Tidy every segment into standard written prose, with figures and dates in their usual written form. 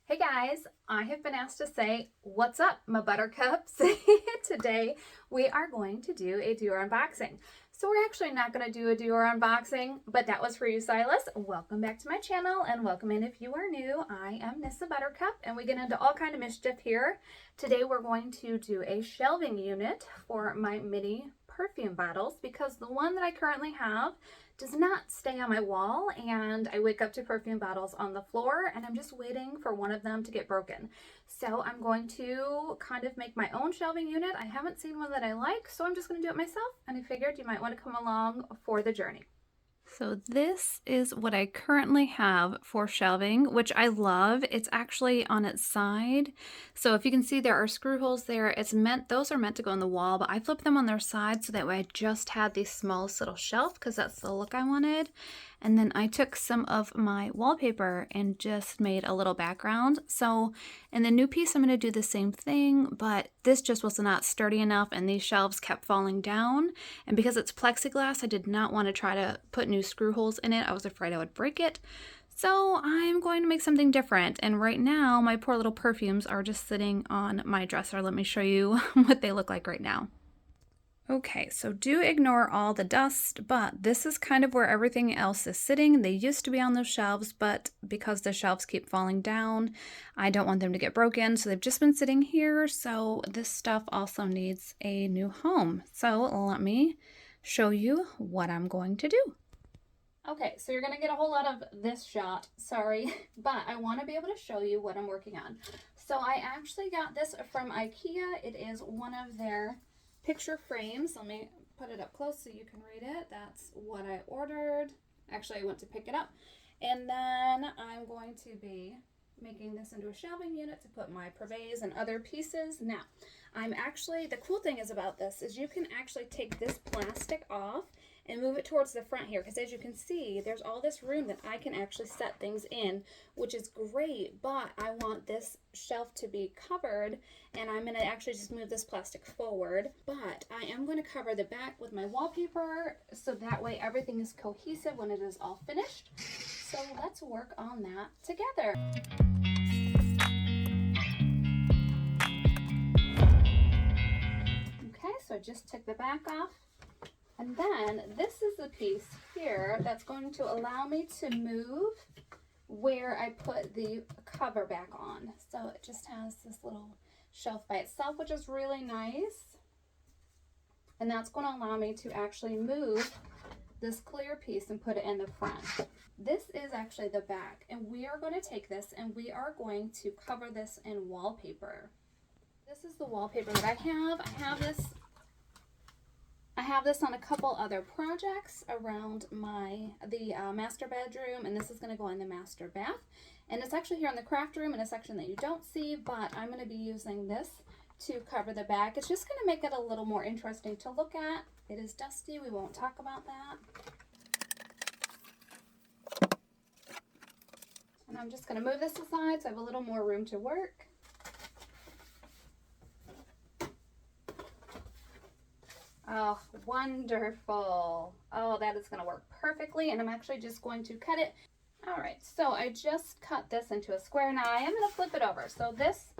Hey guys, I have been asked to say, what's up, my buttercups? Today we are going to do a Dior unboxing. So we're actually not going to do a Dior unboxing, but that was for you, Silas. Welcome back to my channel and welcome in if you are new. I am Nissa Buttercup and we get into all kind of mischief here. Today we're going to do a shelving unit for my mini perfume bottles because the one that I currently have does not stay on my wall, and I wake up to perfume bottles on the floor and I'm just waiting for one of them to get broken. So I'm going to kind of make my own shelving unit. I haven't seen one that I like, so I'm just going to do it myself, and I figured you might want to come along for the journey. So this is what I currently have for shelving, which I love. It's actually on its side. So if you can see, there are screw holes there. Those are meant to go on the wall, but I flipped them on their side so that way I just had the smallest little shelf because that's the look I wanted. And then I took some of my wallpaper and just made a little background. So in the new piece, I'm going to do the same thing, but this just was not sturdy enough and these shelves kept falling down. And because it's plexiglass, I did not want to try to put new screw holes in it. I was afraid I would break it. So I'm going to make something different. And right now, my poor little perfumes are just sitting on my dresser. Let me show you what they look like right now. Okay, so do ignore all the dust, but this is kind of where everything else is sitting. They used to be on those shelves, but because the shelves keep falling down, I don't want them to get broken, so they've just been sitting here. So this stuff also needs a new home. So let me show you what I'm going to do. Okay, so you're gonna get a whole lot of this shot, sorry, but I wanna be able to show you what I'm working on. So I actually got this from IKEA. It is one of their picture frames. Let me put it up close so you can read it. That's what I ordered. Actually, I went to pick it up. And then I'm going to be making this into a shelving unit to put my purvets and other pieces. Now, the cool thing is about this is you can actually take this plastic off and move it towards the front here, because as you can see, there's all this room that I can actually set things in, which is great, but I want this shelf to be covered, and I'm gonna actually just move this plastic forward, but I am gonna cover the back with my wallpaper, so that way everything is cohesive when it is all finished. So let's work on that together. Okay, so I just took the back off. And then this is the piece here that's going to allow me to move where I put the cover back on. So it just has this little shelf by itself, which is really nice. And that's going to allow me to actually move this clear piece and put it in the front. This is actually the back, and we are going to take this and we are going to cover this in wallpaper. This is the wallpaper that I have. I have this on a couple other projects around the master bedroom, and this is going to go in the master bath. And it's actually here in the craft room in a section that you don't see, but I'm going to be using this to cover the back. It's just going to make it a little more interesting to look at. It is dusty. We won't talk about that. And I'm just going to move this aside so I have a little more room to work. Oh, wonderful. Oh, that is going to work perfectly, and I'm actually just going to cut it. All right, so I just cut this into a square. Now I am going to flip it over. So this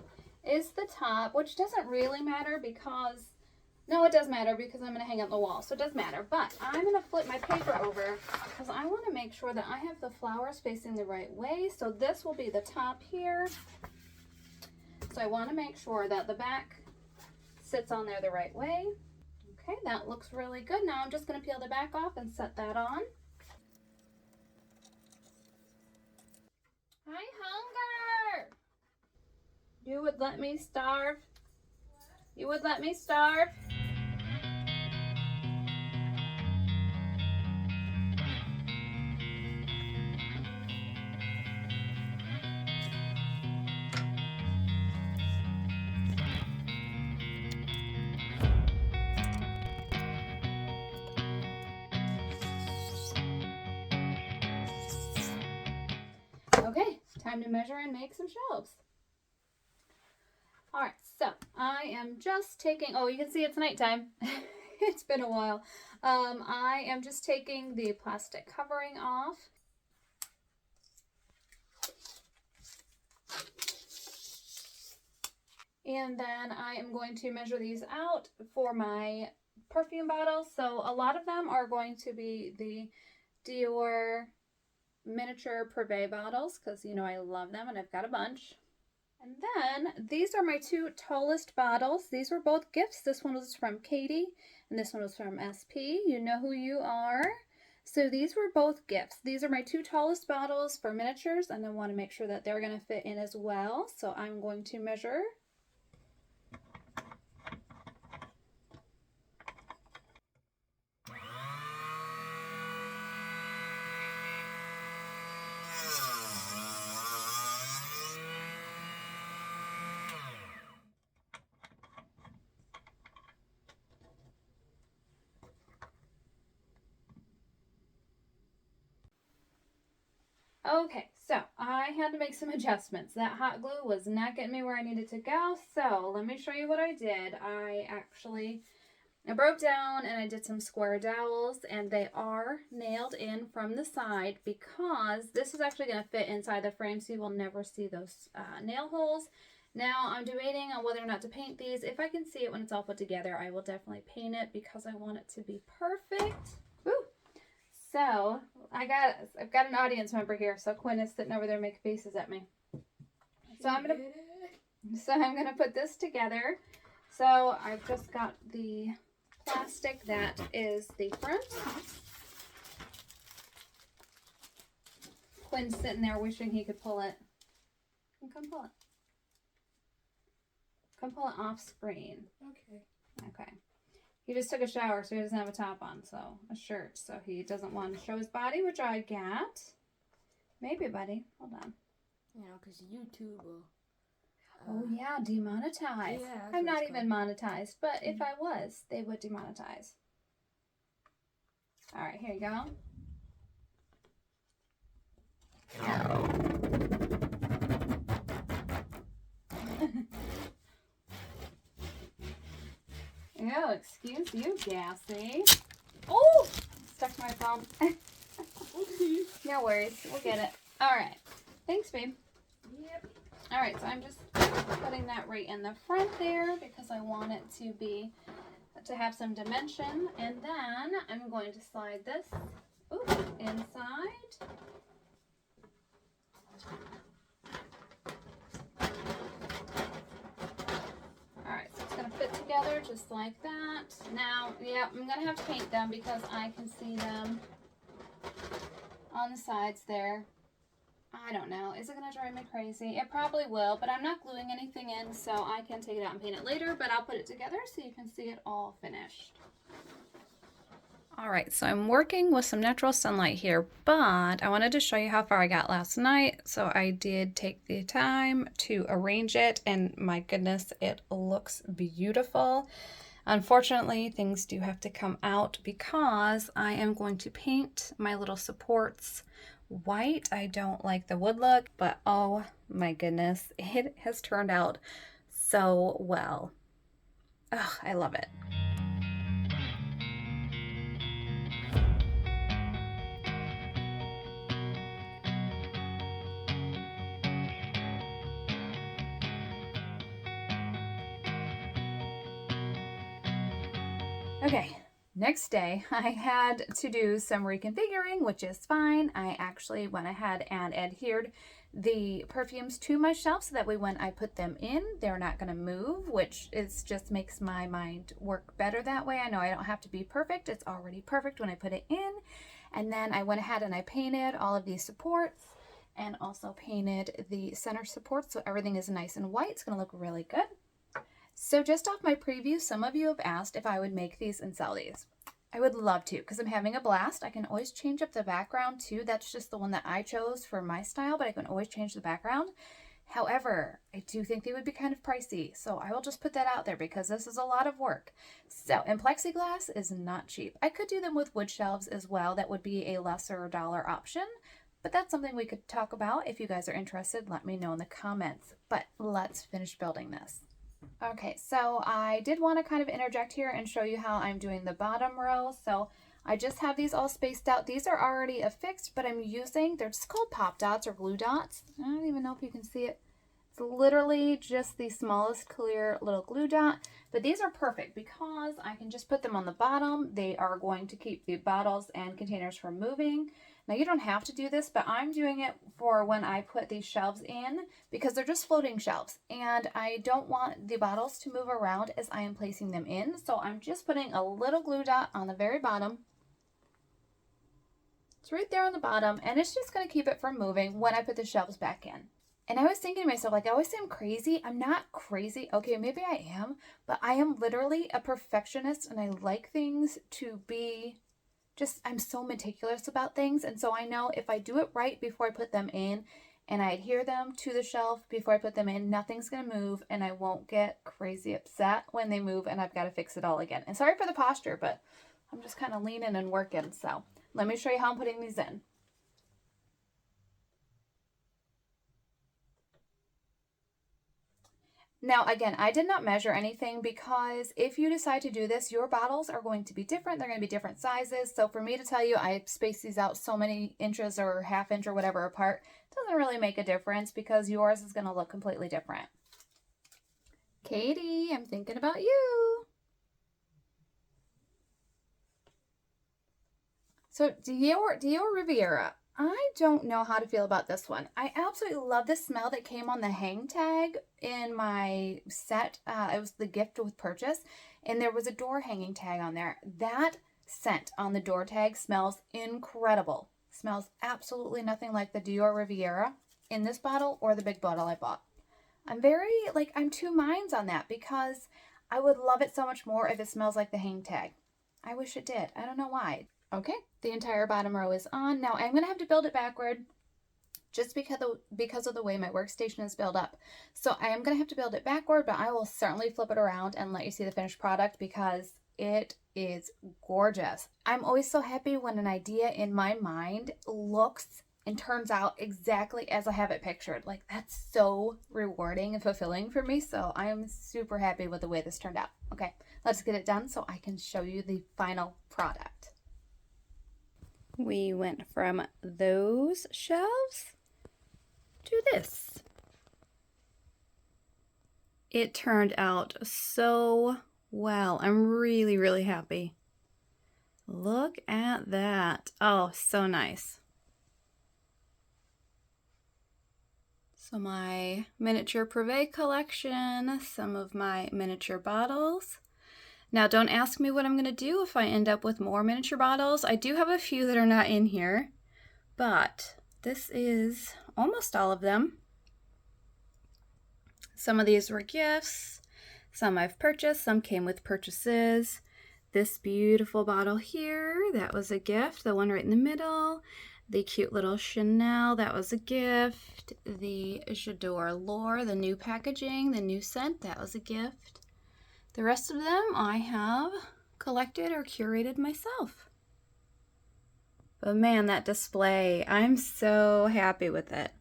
is the top, which doesn't really matter because, no, it does matter because I'm going to hang it on the wall, so it does matter. But I'm going to flip my paper over because I want to make sure that I have the flowers facing the right way. So this will be the top here. So I want to make sure that the back sits on there the right way. Okay, that looks really good. Now I'm just going to peel the back off and set that on. Hi, hunger! You would let me starve? You would let me starve? Okay, time to measure and make some shelves. All right, so I am just taking, oh, you can see it's nighttime. It's been a while. I am just taking the plastic covering off. And then I am going to measure these out for my perfume bottles. So a lot of them are going to be the Dior miniature Privé bottles because, you know, I love them and I've got a bunch. And then these are my two tallest bottles. These were both gifts. This one was from Katie and this one was from SP. You know who you are. So these were both gifts. These are my two tallest bottles for miniatures, and I want to make sure that they're going to fit in as well. So I'm going to measure. Okay, so I had to make some adjustments. That hot glue was not getting me where I needed to go, so let me show you what I did. I broke down and I did some square dowels, and they are nailed in from the side because this is actually going to fit inside the frame, so you will never see those nail holes. Now, I'm debating on whether or not to paint these. If I can see it when it's all put together, I will definitely paint it because I want it to be perfect. Woo! So, I've got an audience member here, so Quinn is sitting over there making faces at me. So I'm gonna put this together. So I've just got the plastic that is the front. Quinn's sitting there wishing he could pull it. Come pull it. Come pull it off screen. Okay. Okay. He just took a shower, so he doesn't have a top on, so a shirt. So he doesn't want to show his body, which I got. Maybe, buddy. Hold on. You know, because YouTube will... oh, yeah, demonetize. Yeah, I'm not even monetized, but if I was, they would demonetize. All right, here you go. Oh, excuse you, Gassy. Oh, stuck my thumb. No worries, we'll get it. All right, thanks, babe. Yep. All right, so I'm just putting that right in the front there because I want it to have some dimension, and then I'm going to slide this inside. Alright, so it's going to fit together just like that. Now, yeah, I'm going to have to paint them because I can see them on the sides there. I don't know. Is it going to drive me crazy? It probably will, but I'm not gluing anything in, so I can take it out and paint it later, but I'll put it together so you can see it all finished. All right, so I'm working with some natural sunlight here, but I wanted to show you how far I got last night. So I did take the time to arrange it, and my goodness, it looks beautiful. Unfortunately, things do have to come out because I am going to paint my little supports white. I don't like the wood look, but oh my goodness, it has turned out so well. Oh, I love it. Okay, next day I had to do some reconfiguring, which is fine. I actually went ahead and adhered the perfumes to my shelf so that way when I put them in, they're not going to move, which is just makes my mind work better that way. I know I don't have to be perfect. It's already perfect when I put it in. And then I went ahead and I painted all of these supports and also painted the center supports so everything is nice and white. It's going to look really good. So just off my preview, some of you have asked if I would make these and sell these. I would love to because I'm having a blast. I can always change up the background too. That's just the one that I chose for my style, but I can always change the background. However, I do think they would be kind of pricey, so I will just put that out there because this is a lot of work. So, and plexiglass is not cheap. I could do them with wood shelves as well. That would be a lesser dollar option, but that's something we could talk about. If you guys are interested, let me know in the comments. But let's finish building this. Okay, so I did want to kind of interject here and show you how I'm doing the bottom row. So I just have these all spaced out. These are already affixed, but I'm using, they're just called pop dots or glue dots. I don't even know if you can see it. It's literally just the smallest clear little glue dot, but these are perfect because I can just put them on the bottom. They are going to keep the bottles and containers from moving. Now you don't have to do this, but I'm doing it for when I put these shelves in because they're just floating shelves and I don't want the bottles to move around as I am placing them in. So I'm just putting a little glue dot on the very bottom. It's right there on the bottom and it's just going to keep it from moving when I put the shelves back in. And I was thinking to myself, like, I always say I'm crazy. I'm not crazy. Okay, maybe I am, but I am literally a perfectionist and I like things to be just, I'm so meticulous about things. And so I know if I do it right before I put them in and I adhere them to the shelf before I put them in, nothing's going to move and I won't get crazy upset when they move and I've got to fix it all again. And sorry for the posture, but I'm just kind of leaning and working. So let me show you how I'm putting these in. Now, again, I did not measure anything because if you decide to do this, your bottles are going to be different. They're going to be different sizes. So for me to tell you, I space these out so many inches or half inch or whatever apart, doesn't really make a difference because yours is going to look completely different. Katie, I'm thinking about you. So Dior Riviera. I don't know how to feel about this one. I absolutely love the smell that came on the hang tag in my set. It was the gift with purchase, and there was a door hanging tag on there. That scent on the door tag smells incredible. Smells absolutely nothing like the Dior Riviera in this bottle or the big bottle I bought. I'm two minds on that because I would love it so much more if it smells like the hang tag. I wish it did. I don't know why. Okay, the entire bottom row is on. Now I'm going to have to build it backward just because of the way my workstation is built up. So I am going to have to build it backward, but I will certainly flip it around and let you see the finished product because it is gorgeous. I'm always so happy when an idea in my mind looks and turns out exactly as I have it pictured. Like, that's so rewarding and fulfilling for me. So I am super happy with the way this turned out. Okay, let's get it done so I can show you the final product. We went from those shelves to this. It turned out so well. I'm really, really happy. Look at that. Oh, so nice. So my miniature Privé collection, some of my miniature bottles. Now, don't ask me what I'm going to do if I end up with more miniature bottles. I do have a few that are not in here, but this is almost all of them. Some of these were gifts, some I've purchased, some came with purchases. This beautiful bottle here, that was a gift. The one right in the middle. The cute little Chanel, that was a gift. The J'adore L'Or, the new packaging, the new scent, that was a gift. The rest of them I have collected or curated myself. But man, that display, I'm so happy with it.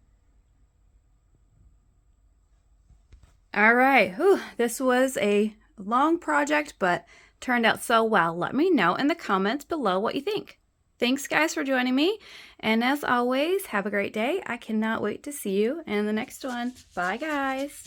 All right, this was a long project, but turned out so well. Let me know in the comments below what you think. Thanks guys for joining me. And as always, have a great day. I cannot wait to see you in the next one. Bye guys.